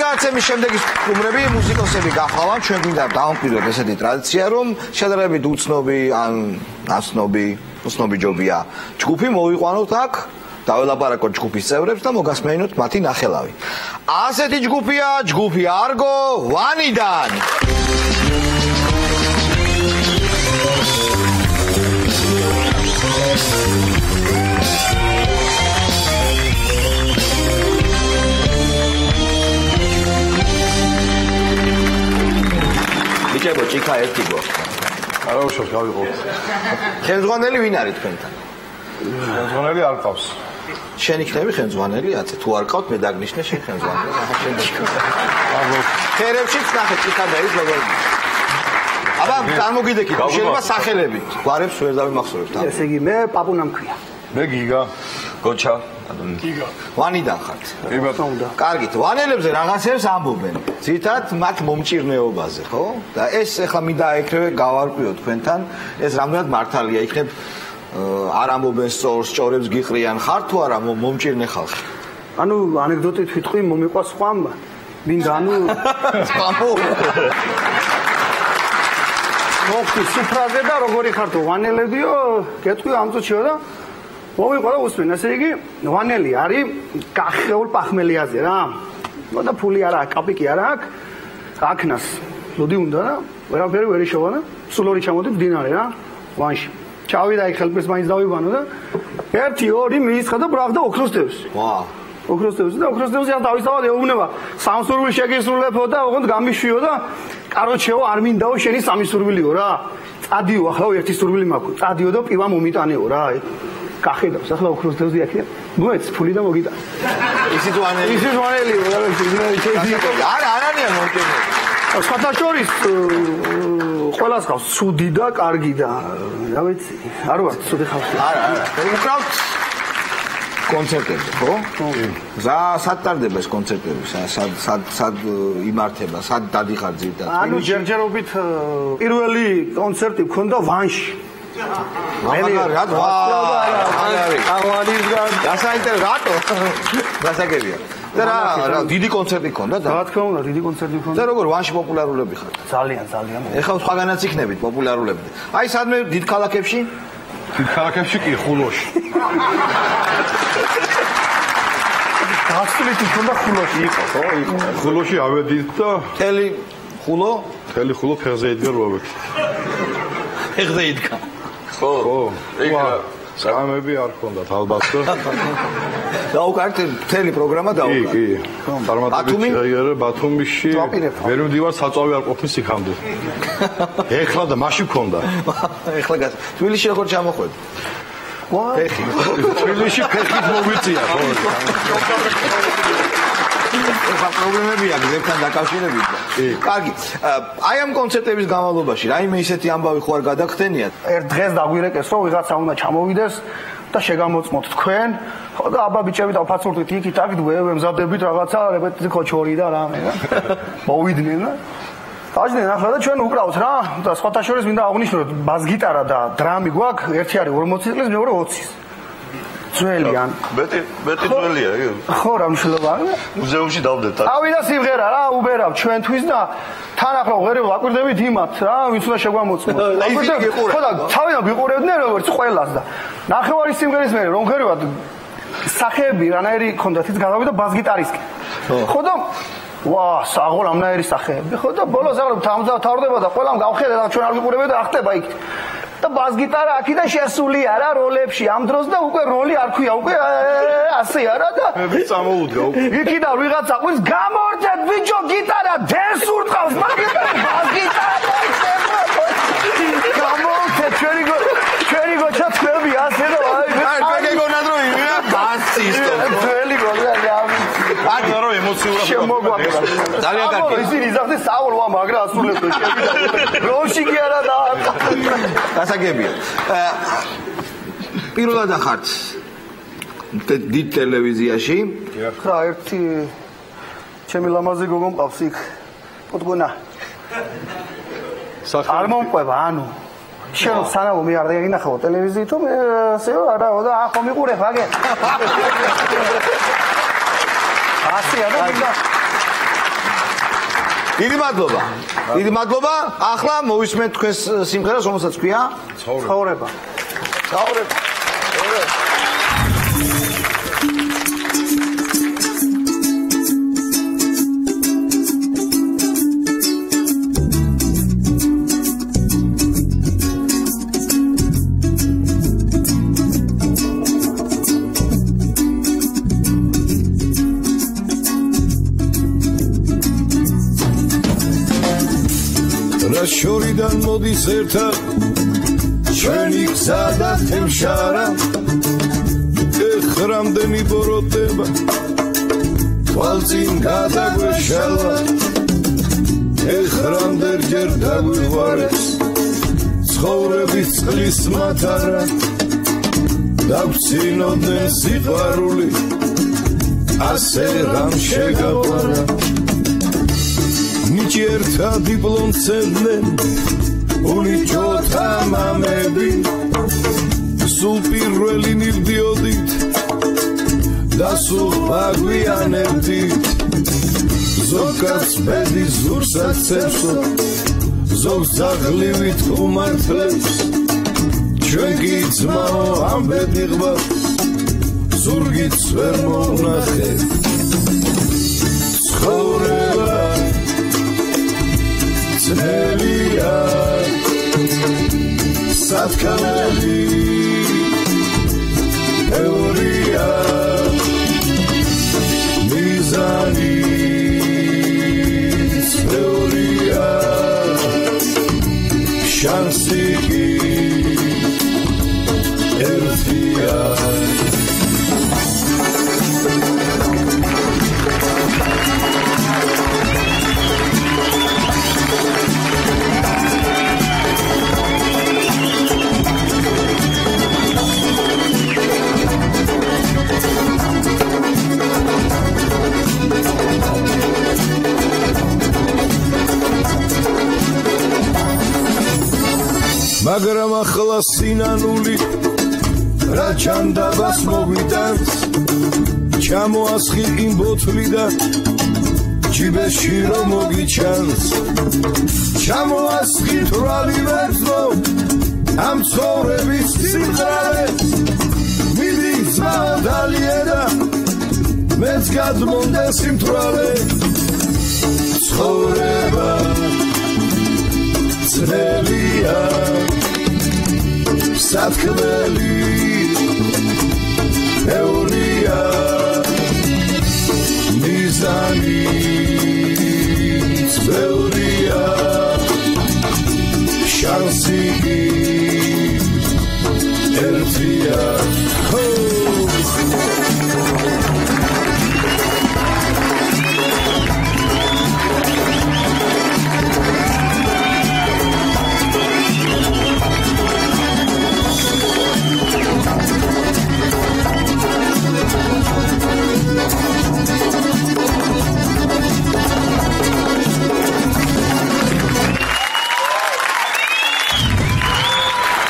გადააცემის შემდეგი სტუმრები მუსიკოსები გახლავთ. ჩვენ გვინდა დავამკვიდროთ ესეთი ტრადიცია, რომ შედარებით უცნობი ან უცნობი ჯობია ჯგუფი მოვიყვანოთ აქ, დაველაპარაკოთ ჯგუფის წევრებს და მოგასმენინოთ მათი ნახელავი. ასეთი ჯგუფია ჯგუფი არგო ვანიდან. ბიჭებო, ჭიქა ერთი გვაქვს. არა უშავს გავიყოთ. ხელმძღვანელი ვინ არის თქვენთან? ხელმძღვანელი არ ყავს. შენ იქნები ხელმძღვანელი, აცი თუ არ ყავთ მე დაგნიშნე შენ ხელმძღვანელი. ხერებშიც ნახე ჭიქა და ის როგორ. აბა წარმოგიდექით, შეიძლება სახელებით. გვარებს ვერ დავიმახსოვრებთ. ესე იგი მე პაპუნა მქვია. მე გიგა. გოჩა. გიგა. ვანიდან ხართ? კი ბატონო. კარგით, ვანელებზე რაღაცებს ამბობენ. ძირითადად მათ მომჭირნეობაზე, ხო? და ეს ახლა მინდა ეკრევე გავარკვიო თქვენთან, ეს რამდენად მართალია, იქნებ არ ამბობენ სწორს, ჭორებს გიყრიან, ხარ თუ არა მომჭირნე ხალხი? ანუ ანეკდოტით ვიტყვი, მომიყვა სხვამ. მინდა ანუ სხვამო. მოხდი სუფრაზე და როგორი ხართო ვანელებიო, გეტყვი ამ წუთშიო და მოვიყვა და უსმენ, ასე იგი ვანელი არის კახეულ პახმელიაზე რა. ნუ და ფული არა, კაპიკი არა აქვს. აქნას ლოდი უნდა და ვერაფერი ვერ იშოვა და სულ ორი ჩამოდი მდინარე რა. ვანში. ჩავიდა იქ ხელფერს მაინც დავიბანო და 1-2 მიისხა და ბრაღდა ოქროსდევს. ვა. ოქროსდევს და ოქროსდევს არ დავისწავად ეუბნება. სამსურვილი შეგისრულებო და ოღონდ გამიშვიო და კაროჩეო არ მინდაო შენი სამი სურვილიო რა. წადიო ახლა ერთი სურვილი მაქვს. წადიო და პივა მომიტანეო რა. კახედავს ახლა ოქროსდევზე აქ. მოეც ფული და მოგიტან. ისიც ვანელი. ისიც ვანელიო რა შეიძლება. არა, არანია მომჭირნე. სხვათა შორის ყველას ყავს ცუდი და კარგი და რა ვიცი, არ ვარ ცუდი ხალხი. არა. უკრავთ კონცერტებზე, ხო? ზა სად ტარდება ეს კონცერტები? სად იმართება? სად დადიხარ ძირითადად? ანუ ჯერჯერობით პირველი კონცერტი მქონდა ვანში. რატო? ავანისგან გასაინტერესო რატო? გასაგებია. და რა დიდი კონცერტი ქონდა და? რა თქმა უნდა, დიდი კონცერტი ქონდა. და როგორ ვანში პოპულარულები ხართ? ძალიან. ეხლა სხვაგანაც იქნებით პოპულარულები. აი სადმე დიდ ქალაქებში? დიდ ქალაქებში კი ხულოში. გასწრით ქონდა ხულოში იყო, ხო? იყო. ხულოში ავედით და თელი ხულო? თელი ხულო ფეხზე იდგა როაბექი. ფეხზე იდგა. ხო. სამები არ ქონდათ ალბათ და დაუკარგეთ მთელი პროგრამა დაუკარგეთ. კი. წარმატებით შეიერე ბათუმში. ვერ მივდივარ საწვავი არ ყოფნის იქამდე. ეხლა და მაშინ ქონდა. ეხლა გას. თბილისში როგორ ჩამოხვედი? ფეხი. თბილისში ფეხით მოგვიწია ხო? ეხლა პრობლემებია გზებთან დაკავშირებით. კარგი. აი ამ კონცერტების განმავლობაში რაიმე ისეთი ამბავი ხო არ გადაგხდენიათ? ერთ დღეს დაგვირეკეს, რომ ვიღაცა უნდა ჩამოვიდეს და შეგამოწმოთ თქვენ. ხო და აბა ბიჭები დავფაცურდით იქით აქ ვემზადებით რაღაცა რეპეტიცი ქოჩორი და რამე რა. მოვიდნენ და დაждენ ახლა და ჩვენ უკრავთ რა. და სხვათა შორის მინდა აღნიშნო, რომ ბას-გიტარა და დრამი გვაქვს, ერთი არის 40 წლის, მეორე 20-ის. ძველიან. მეტი ძველია, ხო, რა მნიშვნელობა აქვს? მუზეუმში დავდეთ. ავიდა სიმღერა რა, უბერავ ჩვენთვის და თან ახლა ვერ ვაკვირდებით იმათ რა, ვინც უნდა შეგვამოწმოს. ხო და თავიდან ვიყურებდნენ როგორც ყველას და ნახევარი სიმღერის მერე რომ ხერვად სახეები რანაირი ქონდათ ის გადავიდა ბას-გიტარისკენ. ხო და ვა, საღოლ ამნაირი სახეები. ხო და ბოლოს აღარ თავდება და ყველამ გავხედა და ჩვენ არ ვიყურებთ და ახტება იქ. და ბას-გიტარა აქიდან შესულია რა როლებში ამ დროს და უკვე როლი არ ქვია, უკვე ასე არა და მე წამოუდგა უკვე. იქიდან ვიღაცა ყვის გამორჩეთ ბიჭო გიტარა დენს ურტყავს, მაგრამ ბას-გიტარა გამორჩეთ ჩვენი გოჩა თქვები ასე და აი გეგონათ რომ იმია ბასისტო. ძველი გოჩა აი რა ემოციურად შემოგვაქვს. ძალიან კარგი. ისინი ზახზე საόλვა მაგრა ასრულებდა შევიდა. როლში კი არა და გასაგებია. პირველად ახართ დიდ ტელევიზიაში. ხა ერთი ჩემი ლამაზი გოგო მყავს იქ. პოტგონა. არ მომყვება ანუ. შენ სანამ მე არ დაინახავ ტელევიზიით თუ ასე არა და ახო მიყურებ აგე. ასე არა მინდა დიდი მადლობა. დიდი მადლობა. ახლა მოვისმენთ თქვენს სიმღერას, რომელსაც ქვია ცხოვრება. ცხოვრება. შორიდან მოდის ერთად ჩვენი გზა და თემშარა ეხრამდენი ბოროტება თვალწინ გადაგვეშალა ეხრამდერ ჯერ დაგვიღვარეს ცხოვრების წყლის მათარა დავცინოდნენ სიყვარული ასე რამ შეგაყვარა ნიჭი ერთა დიპლომს წერდნენ უნიჭოთა მამები სულ პირველი მივდიოდით და სულ აგვიანებდით ზოგადს ბედის ზურსაც წერსო ზოგს ძაღლივით უმართლებს ჩვენ კი ძმაო ამ ბედიღბად ზურგიც ვერ მოვნახეთ ცხოვრება ძნელია სათქმელი ევრია მიზანი ევრია შანსი კი ერთია მაგრამ ახლა სინანული რა ჩანდაბას მოგვიტანს ჩამოასხი იმ ბოთლიდან ჯიბეში რომ მოგიჩანს ჩამოასხი თვალი ვერძო ამ ცხოვრების სიმღერეს მიდი ძმაო დალიერა მეც გადმონდა სიმთვრალე ცხოვრება ძნელია სათქმელი ევრია მიზანი ევრია შანსი კი ერთია